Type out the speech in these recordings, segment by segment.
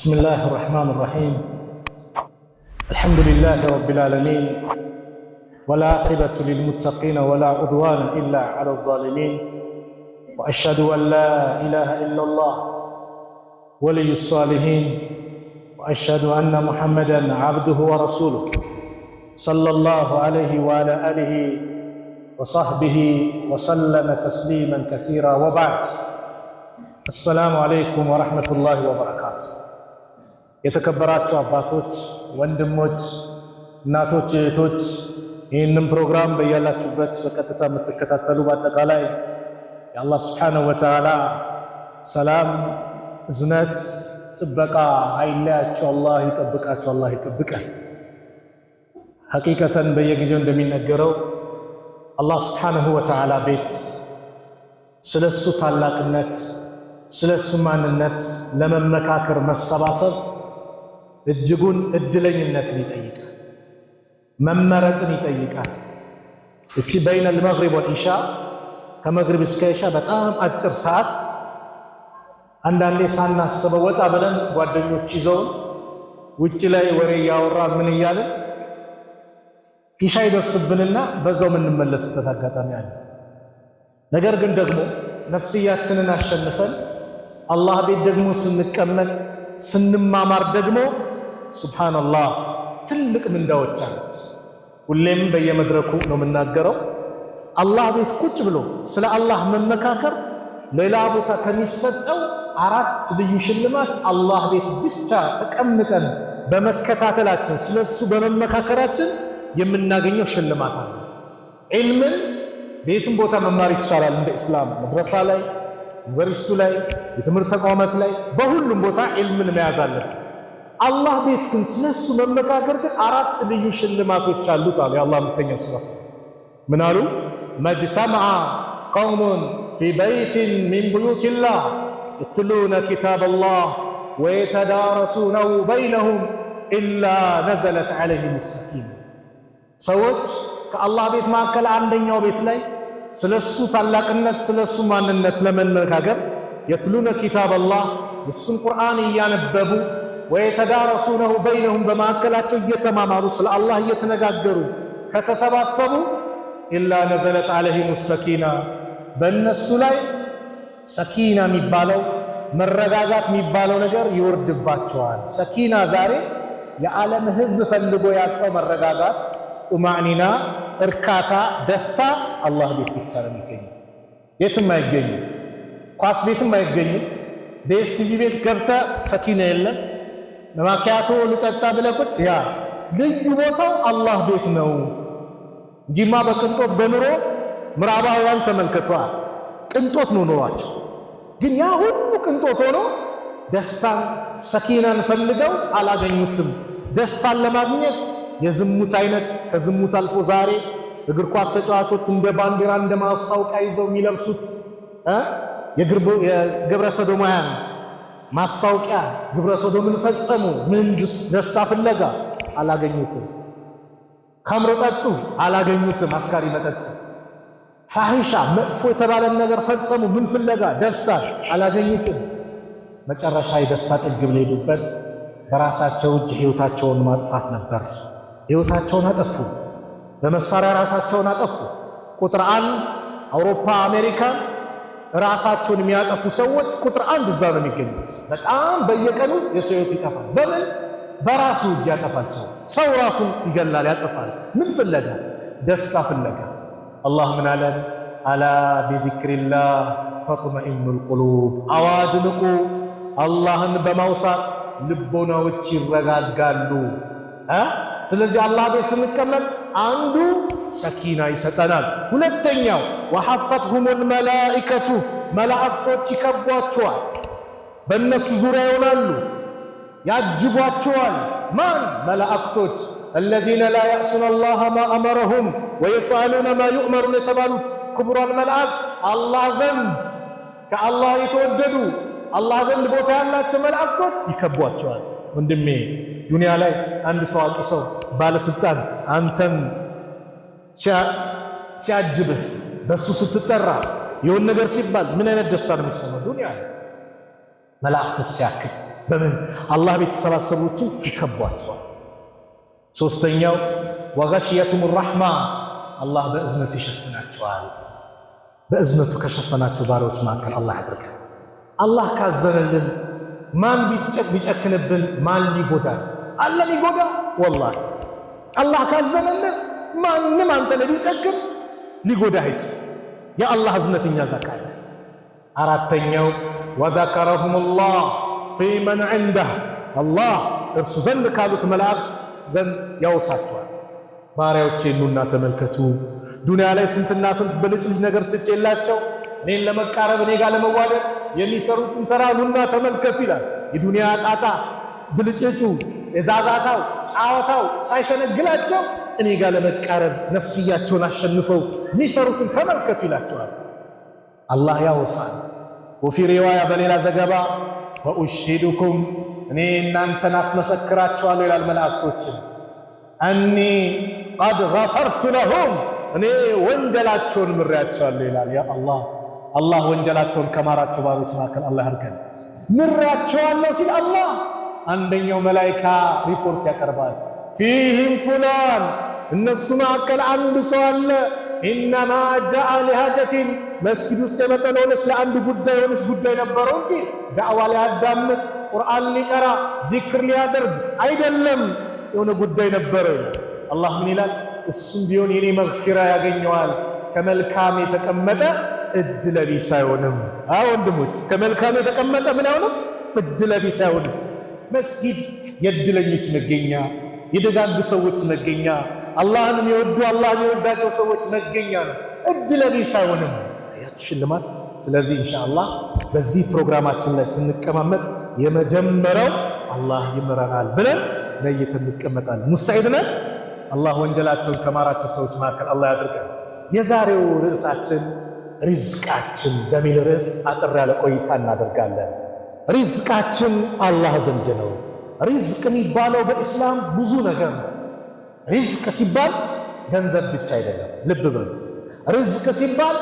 بسم الله الرحمن الرحيم. الحمد لله رب العالمين، ولا عاقبة للمتقين ولا عدوان إلا على الظالمين، وأشهد أن لا إله إلا الله ولي الصالحين، وأشهد أن محمدا عبده ورسوله صلى الله عليه وعلى آله وصحبه وسلم تسليما كثيرا، وبعد. السلام عليكم ورحمة الله وبركاته. የተከበራችሁ አባቶች፣ ወንድሞች፣ እናቶች፣ እህቶች ይህንን ፕሮግራም በያላችሁበት በቀጥታ የምትከታተሉ በአጠቃላይ የአላህ ስብሓነሁ ወተዓላ ሰላም፣ እዝነት፣ ጥበቃ አይለያችሁ። አላህ ይጠብቃችሁ፣ አላህ ይጠብቀን። ሐቂቀተን በየጊዜው እንደሚነገረው አላህ ስብሓነሁ ወተዓላ ቤት ስለሱ ታላቅነት፣ ስለሱ ማንነት ለመመካከር መሰባሰብ እጅጉን እድለኝነትን ይጠይቃል፣ መመረጥን ይጠይቃል። እቺ በይነ المغرب والعشاء ከመግሪብ እስከ ኢሻ በጣም አጭር ሰዓት አንዳንዴ ሳናስበው ወጣ ብለን ጓደኞች ይዘውን ውጭ ላይ ወሬ ያወራ ምን እያልን ኢሻ ይደርስብንና በዛው የምንመለስበት አጋጣሚ አለ። ነገር ግን ደግሞ ነፍስያችንን አሸንፈን አላህ ቤት ደግሞ ስንቀመጥ ስንማማር ደግሞ ሱብሃንአላህ ትልቅ ምንዳዎች አሉት። ሁሌም በየመድረኩ ነው የምናገረው፣ አላህ ቤት ቁጭ ብሎ ስለ አላህ መመካከር ሌላ ቦታ ከሚሰጠው 4 ልዩ ሽልማት አላህ ቤት ብቻ ተቀምጠን በመከታተላችን ስለሱ በመመካከራችን የምናገኘው ሽልማት አለ። ዒልምን ቤትም ቦታ መማር ይቻላል። እንደ እስላም መድረሳ ላይ፣ ዩኒቨርሲቲ ላይ፣ የትምህርት ተቋማት ላይ በሁሉም ቦታ ዒልምን መያዝ አለብን። አላህ ቤት ግን ስለሱ መመካከር ግን 4 ልዩ ሽልማቶች አሉት አሉ የአላህ መልእክተኛ ሰለላሁ ዐለይሂ ወሰለም። ምን አሉ? መጅተመዐ ቀውሙን ፊ በይቲን ሚን ቡዩቲላህ የትሉነ ኪታበላህ ወየተዳረሱነሁ በይነሁም ኢላ ነዘለት ዐለይሂም ሰኪና። ሰዎች ከአላህ ቤት መካከል አንደኛው ቤት ላይ ስለሱ ታላቅነት ስለሱ ማንነት ለመነጋገር የትሉነ ኪታበላህ የሱን ቁርአን እያነበቡ ወየተዳረሱነሁ በይነሁም በመካከላቸው እየተማማሩ ስለ አላህ እየተነጋገሩ ከተሰባሰቡ ኢላ ነዘለት ዐለይሂም ሰኪና በእነሱ ላይ ሰኪና የሚባለው መረጋጋት የሚባለው ነገር ይወርድባቸዋል። ሰኪና ዛሬ የዓለም ሕዝብ ፈልጎ ያጣው መረጋጋት፣ ጡማዕኒና፣ እርካታ፣ ደስታ አላህ ቤት ብቻ ነው የሚገኘው። የትም አይገኝም። ኳስ ቤትም አይገኝም። በኤስቲቪ ቤት ገብተ ሰኪና የለም። ማኪያቶ ልጠጣ ብለቁት ያ ልዩ ቦታው አላህ ቤት ነው እንጂማ በቅንጦት በኑሮ ምዕራባውያን ተመልከቷል። ቅንጦት ነው ኑሯቸው። ግን ያ ሁሉ ቅንጦት ሆኖ ደስታን ሰኪናን ፈልገው አላገኙትም። ደስታን ለማግኘት የዝሙት አይነት ከዝሙት አልፎ ዛሬ እግር ኳስ ተጫዋቾች እንደ ባንዲራ እንደ ማስታወቂያ ይዘው የሚለብሱት የግብረ ሰዶማውያን ማስታወቂያ ግብረ ሰዶምን ፈጸሙ። ምን ደስታ ፍለጋ አላገኙትም። ከምሮ ጠጡ አላገኙትም። አስካሪ መጠጥ፣ ፋሂሻ መጥፎ የተባለን ነገር ፈጸሙ። ምን ፍለጋ? ደስታ አላገኙትም። መጨረሻ የደስታ ጥግ ሄዱበት በራሳቸው እጅ ህይወታቸውን ማጥፋት ነበር። ህይወታቸውን አጠፉ። በመሳሪያ ራሳቸውን አጠፉ። ቁጥር 1 አውሮፓ፣ አሜሪካ ራሳቸውን የሚያጠፉ ሰዎች ቁጥር 1 እዛ ነው የሚገኙት። በጣም በየቀኑ የሰው ህይወት ይጠፋል። በምን? በራሱ እጅ ያጠፋል። ሰው ራሱን ይገላል፣ ያጠፋል። ምን ፍለጋ? ደስታ ፍለጋ። አላህ ምን አለን? አላ ቢዚክሪላህ ተጥመኢኑል ቁሉብ። አዋጅ ንቁ፣ አላህን በማውሳት ልቦናዎች ይረጋጋሉ። ስለዚህ አላህ ቤት ስንቀመጥ አንዱ ሰኪና ይሰጠናል። ሁለተኛው ወሐፈትሁሙል መላኢከቱ፣ መላእክቶች ይከቧቸዋል፣ በእነሱ ዙሪያ ይሆናሉ፣ ያጅቧቸዋል። ማን? መላእክቶች። الذين لا يعصون الله ما أمرهم ويفعلون ما يؤمرون የተባሉት ክቡራን መላእክት አላህ ዘንድ ከአላህ የተወደዱ አላህ ዘንድ ቦታ ያላቸው መላእክቶች ይከቧቸዋል። ወንድሜ ዱንያ ላይ አንድ ታዋቂ ሰው ባለስልጣን አንተን ሲያጅብህ በሱ ስትጠራ የሆነ ነገር ሲባል ምን አይነት ደስታ ነው የሚሰማው? ዱንያ ላይ መላእክት ሲያክል በምን አላህ ቤት የተሰባሰቡትን ይከቧቸዋል። ሶስተኛው ወገሽየቱም ረሕማ አላህ በእዝነቱ ይሸፍናቸዋል። በእዝነቱ ከሸፈናቸው ባሪያዎች መካከል አላህ ያድርገን። አላህ ካዘነልን ማን ቢጨክንብን ማን ሊጎዳ አለ? ሊጎዳ ወላሂ አላህ ካዘነልን ማንም አንተ ላይ ቢጨክን ሊጎዳ አይችልም። የአላህ እዝነት እኛ ጋር ካለ። አራተኛው ወዘከረሁሙላህ ፊ መን ዐንደህ አላህ እርሱ ዘንድ ካሉት መላእክት ዘንድ ያወሳቸዋል። ባሪያዎቼ ኑና ተመልከቱ፣ ዱንያ ላይ ስንትና ስንት ብልጭልጭ ነገር ትቼላቸው እኔን ለመቃረብ እኔ ጋር ለመዋደድ የሚሰሩትን ሥራ ኑና ተመልከቱ ይላል። የዱንያ ጣጣ ብልጭልጩ የዛዛታው ጫወታው ሳይሸነግላቸው እኔ ጋር ለመቃረብ ነፍስያቸውን አሸንፈው የሚሰሩትን ተመልከቱ ይላቸዋል። አላህ ያወሳል። ወፊ ሪዋያ በሌላ ዘገባ ፈኡሽሂዱኩም እኔ እናንተን አስመሰክራቸዋለሁ ይላል መላእክቶችን አኒ ቀድ ገፈርቱ ለሁም እኔ ወንጀላቸውን ምሬያቸዋለሁ ይላል። ያ አላህ ወንጀላቸውን ከማራቸው ባሮች መካከል አላህ ያድርገን። ምሬያቸዋለሁ ሲል አላህ አንደኛው መላኢካ ሪፖርት ያቀርባል። ፊህም ፉላን እነሱ መካከል አንድ ሰው አለ ኢነማ ጃአ ሊሃጀቲን መስጊድ ውስጥ የመጣ ለሆነች ለአንድ ጉዳይ የሆነች ጉዳይ ነበረው እንጂ ዳዕዋ ሊያዳምጥ ቁርአን ሊቀራ ዚክር ሊያደርግ አይደለም፣ የሆነ ጉዳይ ነበረው ይላል። አላህ ምን ይላል? እሱም ቢሆን የኔ መግፊራ ያገኘዋል። ከመልካም የተቀመጠ እድለ ቢስ አይሆንም። ወንድሞች ከመልካም የተቀመጠ ምን አይሆንም? እድለ ቢስ አይሆንም። መስጊድ የእድለኞች መገኛ፣ የደጋግ ሰዎች መገኛ፣ አላህን የሚወዱ አላህን የሚወዳቸው ሰዎች መገኛ ነው። እድለ ቢስ አይሆንም ያቺ ሽልማት። ስለዚህ ኢንሻአላህ በዚህ ፕሮግራማችን ላይ ስንቀማመጥ የመጀመሪያው አላህ ይምረናል ብለን ነይተን እንቀመጣለን። ሙስተዒድ ነን። አላህ ወንጀላቸውን ከማራቸው ሰዎች መካከል አላህ ያድርገን። የዛሬው ርዕሳችን ሪዝቃችን በሚል ርዕስ አጥር ያለ ቆይታ እናደርጋለን። ሪዝቃችን አላህ ዘንድ ነው። ሪዝቅ የሚባለው በኢስላም ብዙ ነገር ነው። ሪዝቅ ሲባል ገንዘብ ብቻ አይደለም። ልብ በሉ። ሪዝቅ ሲባል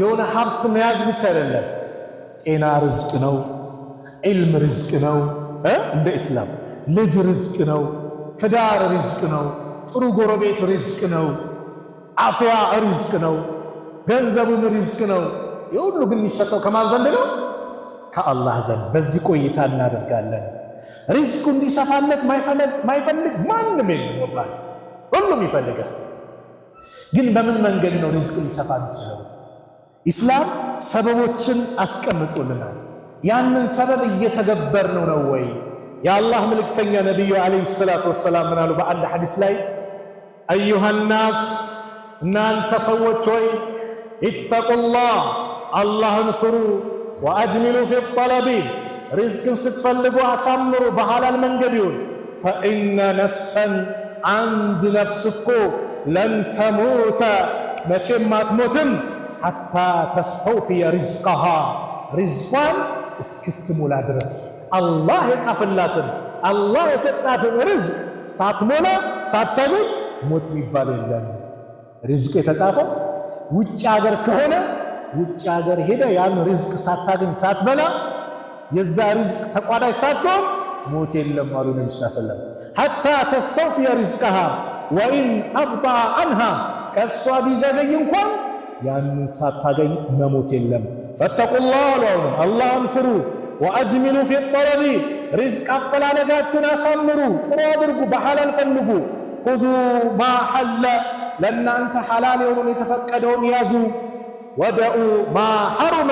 የሆነ ሀብት መያዝ ብቻ አይደለም። ጤና ሪዝቅ ነው። ዒልም ሪዝቅ ነው። እንደ ኢስላም ልጅ ሪዝቅ ነው። ትዳር ሪዝቅ ነው። ጥሩ ጎረቤት ሪዝቅ ነው። አፍያ ሪዝቅ ነው። ገንዘቡም ሪዝቅ ነው። የሁሉ ግን የሚሰጠው ከማን ዘንድ ነው? ከአላህ ዘንድ። በዚህ ቆይታ እናደርጋለን። ሪዝቁ እንዲሰፋለት ማይፈልግ ማንም የለም። ወላሂ ሁሉም ይፈልጋል። ግን በምን መንገድ ነው ሪዝቅ ሊሰፋ የሚችለው? ኢስላም ሰበቦችን አስቀምጦልናል። ያንን ሰበብ እየተገበርነው ነው ወይ? የአላህ መልእክተኛ ነቢዩ ዓለይሂ ሰላቱ ወሰላም ምን አሉ? በአንድ ሐዲስ ላይ አዩሃ ናስ እናንተ ሰዎች ሆይ ኢተቁላህ አላህን ፍሩ፣ ወአጅሚሉ ፊ ጠለቢ ሪዝቅን ስትፈልጉ አሳምሩ፣ በሐላል መንገድ ይሁን። ፈኢነ ነፍሰን አንድ ነፍስ እኮ ለን ተሙተ መቼም አትሞትም ሐታ ተስተውፊየ ሪዝቀሃ ሪዝቋን እስክትሞላ ድረስ አላህ የጻፈላትን አላህ የሰጣትን ሪዝቅ ሳትሞላ ሳታገኝ ሞት የሚባል የለም። ሪዝቅ የተጻፈው ውጭ ሀገር ከሆነ ውጭ ሀገር ሄደ ያን ሪዝቅ ሳታገኝ ሳትበላ የዛ ሪዝቅ ተቋዳሽ ሳትሆን ሞት የለም አሉ ነብዩ ሰለላሁ ዐለይሂ ወሰለም። ሐታ ተስተውፊየ ሪዝቀሃ ወኢን አብጣ አንሃ ከሷ ቢዘገይ እንኳን ያንን ሳታገኝ መሞት የለም። ፈተቁላህ አሉንም አላህን ፍሩ፣ ወአጅሚሉ ፊ ጠለቢ ሪዝቅ አፈላለጋችሁን አሳምሩ፣ ጥሩ አድርጉ፣ በሐላል ፈልጉ። ኹዙ ማ ሐለ ለእናንተ ሐላል የሆነውን የተፈቀደውን ያዙ። ወደኡ ማ ሐሩመ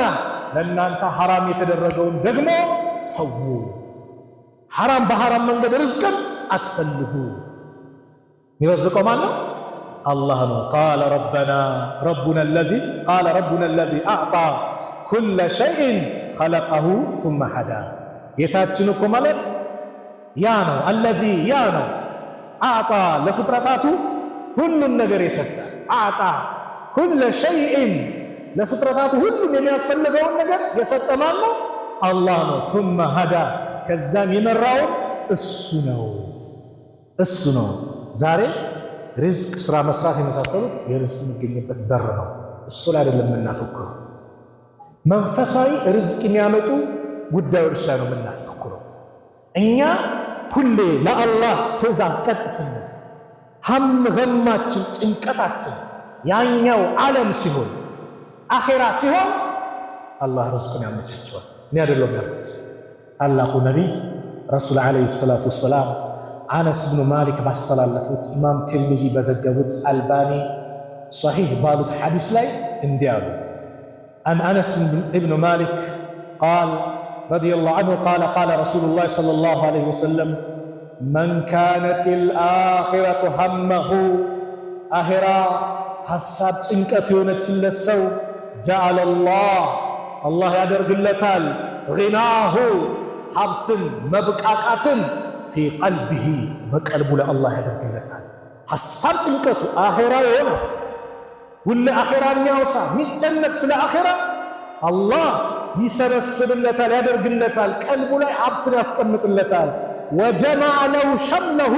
ለእናንተ ሐራም የተደረገውን ደግሞ ተዉ። ሐራም በሐራም መንገድ ርዝቅን አትፈልጉ። የሚረዝቀው ማን ነው? አላህ ነው። ቃለ ረቡና አለዚ አዕጣ ኩለ ሸይእን ኸለቀሁ ሱመ ሀዳ። ጌታችን እኮ ማለት ያ ነው። አለዚ ያ ነው። አዕጣ ለፍጥረታቱ ሁሉን ነገር የሰጠ አዕጣ ኩለ ሸይእን ለፍጥረታቱ ሁሉም የሚያስፈልገውን ነገር የሰጠ ማን ነው? አላህ ነው። ሱመ ሀዳ ከዛም የመራውን እሱ ነው። ዛሬ ሪዝቅ ስራ መስራት የመሳሰሉት የሪዝቅ የሚገኝበት በር ነው። እሱ ላይ አይደለም የምናተኩረው። መንፈሳዊ ሪዝቅ የሚያመጡ ጉዳዮች ላይ ነው የምናተኩረው። እኛ ሁሌ ለአላህ ትእዛዝ ቀጥ ስንል ገማችን ጭንቀታችን ያኛው ዓለም ሲሆን አኼራ ሲሆን አላህ ርዝቁን ያመቻቸዋል። እኔ አይደለም ያልኩት፣ ታላቁ ነቢይ ረሱል ዓለይሂ ሰላቱ ወሰላም አነስ ብኑ ማሊክ ባስተላለፉት ኢማም ትርሚዚ በዘገቡት አልባኒ ሰሒህ ባሉት ሐዲስ ላይ እንዲህ አሉ። አን አነስ ብኑ ማሊክ ቃል ረዲየላሁ ዐንሁ ቃለ ቃለ ረሱሉላህ ሰለላሁ ዐለይሂ ወሰለም መን ካነቲል አኺረቱ ሀመሁ አኺራ ሐሳብ ጭንቀት የሆነችለት ሰው ጀዐለላህ አላህ ያደርግለታል ጊናሁ ሀብትን መብቃቃትን ፊ ቀልቢሂ በቀልቡ ለአላህ ያደርግለታል። ሐሳብ ጭንቀቱ አኺራ የሆነ ሁሌ አኺራን የሚያወሳ የሚጨነቅ ስለ አኺራ አላህ ይሰበስብለታል፣ ያደርግለታል። ቀልቡ ላይ ሀብትን ያስቀምጥለታል። ወጀመዐ ለሁ ሸምለሁ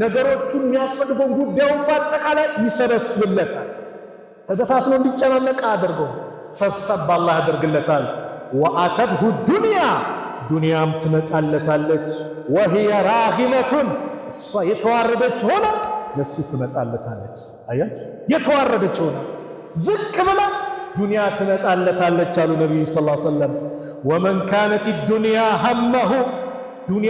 ነገሮቹን የሚያስፈልገውን ጉዳዩን በአጠቃላይ ይሰበስብለታል። ተበታትኖ እንዲጨናነቅ አድርገው ሰብሰብ አላህ ያደርግለታል። ወአተትሁ ዱንያ ዱንያም ትመጣለታለች። ወሂየ ራጊመቱን እሷ የተዋረደች ሆና ለሱ ትመጣለታለች። አያችሁ፣ የተዋረደች ሆና ዝቅ ብላ ዱንያ ትመጣለታለች አሉ ነቢዩ ሰለላሁ ዐለይሂ ወሰለም። ወመን ካነት ዱንያ ሀመሁ ዱንያ